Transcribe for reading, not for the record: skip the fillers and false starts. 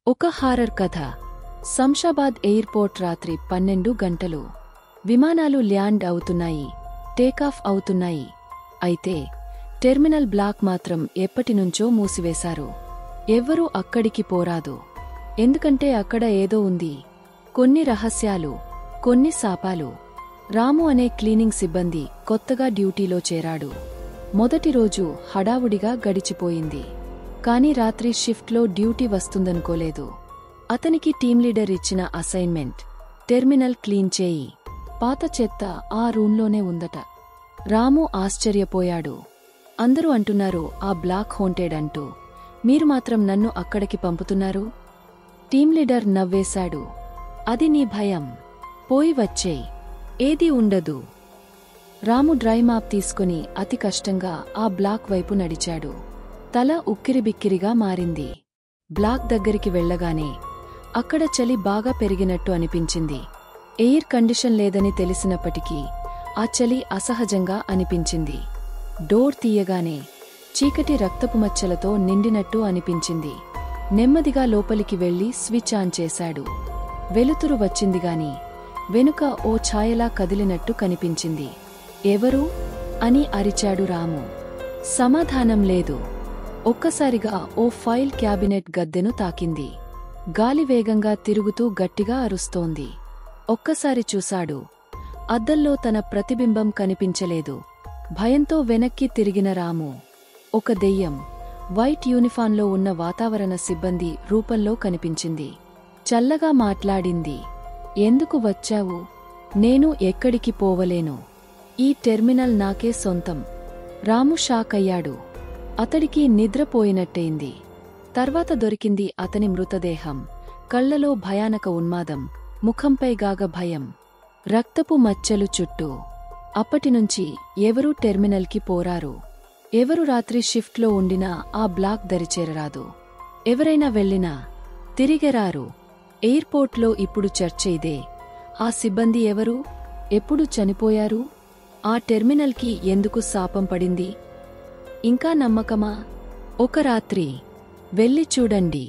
ఒక హారర్ కథ. శంషాబాద్ ఎయిర్పోర్ట్ రాత్రి 12 గంటలు. విమానాలు ల్యాండ్ అవుతున్నాయి, టేకాఫ్ అవుతున్నాయి. అయితే టెర్మినల్ బ్లాక్ మాత్రం ఎప్పటినుంచో మూసివేశారు. ఎవ్వరూ అక్కడికి పోరాదు. ఎందుకంటే అక్కడ ఏదో ఉంది. కొన్ని రహస్యాలు, కొన్ని శాపాలు. రాము అనే క్లీనింగ్ సిబ్బంది కొత్తగా డ్యూటీలో చేరాడు. మొదటి రోజు హడావుడిగా గడిచిపోయింది. కాని రాత్రి షిఫ్ట్లో డ్యూటీ వస్తుందనుకోలేదు. అతనికి టీం లీడర్ ఇచ్చిన అసైన్మెంట్, టెర్మినల్ క్లీన్ చేయి. పాత చెత్త ఆ రూంలోనే ఉందట. రాము ఆశ్చర్యపోయాడు. అందరూ అంటున్నారు ఆ బ్లాక్ హోంటెడ్ అంటూ. మీరు మాత్రం నన్ను అక్కడికి పంపుతున్నారు? టీం లీడర్ నవ్వేశాడు. అది నీ భయం. పోయి వచ్చేయ్, ఏదీ ఉండదు. రాము డ్రై మాప్ తీసుకుని అతి కష్టంగా ఆ బ్లాక్ వైపు నడిచాడు. తల ఉక్కిరిబిక్కిరిగా మారింది. బ్లాక్ దగ్గరికి వెళ్లగానే అక్కడ చలి బాగా పెరిగినట్టు అనిపించింది. ఎయిర్ కండిషన్ లేదని తెలిసినప్పటికీ ఆ చలి అసహజంగా అనిపించింది. డోర్ తీయగానే చీకటి రక్తపు మచ్చలతో నిండినట్టు అనిపించింది. నెమ్మదిగా లోపలికి వెళ్లి స్విచ్ ఆన్ చేశాడు. వెలుతురు వచ్చిందిగాని వెనుక ఓ ఛాయలా కదిలినట్టు కనిపించింది. ఎవరు అని అరిచాడు రాము. సమాధానం లేదు. ఒక్కసారిగా ఓ ఫైల్ క్యాబినెట్ గద్దెను తాకింది. గాలి వేగంగా తిరుగుతూ గట్టిగా అరుస్తోంది. ఒక్కసారి చూశాడు. అద్దంలో తన ప్రతిబింబం కనిపించలేదు. భయంతో వెనక్కి తిరిగిన రాము ఒక దెయ్యం వైట్ యూనిఫాంలో ఉన్న వాతావరణ సిబ్బంది రూపంలో కనిపించింది. చల్లగా మాట్లాడింది. ఎందుకు వచ్చావు? నేను ఎక్కడికి పోవలేను. ఈ టెర్మినల్ నాకే సొంతం. రాము షాక్ అయ్యాడు. అతడికి నిద్రపోయినట్టయింది. తర్వాత దొరికింది అతని మృతదేహం. కళ్లలో భయానక ఉన్మాదం, ముఖంపై గాగ భయం, రక్తపు మచ్చలు చుట్టూ. అప్పటినుంచి ఎవరూ టెర్మినల్కి పోరారు. ఎవరు రాత్రి షిఫ్ట్లో ఉండినా ఆ బ్లాక్ దరిచేరరాదు. ఎవరైనా వెళ్ళినా తిరిగెరారు. ఎయిర్పోర్ట్లో ఇప్పుడు చర్చ ఇదే. ఆ సిబ్బంది ఎవరు? ఎప్పుడు చనిపోయారు? ఆ టెర్మినల్కి ఎందుకు శాపం పడింది? ఇంకా నమ్మకమా? ఒక రాత్రి వెళ్ళి చూడండి.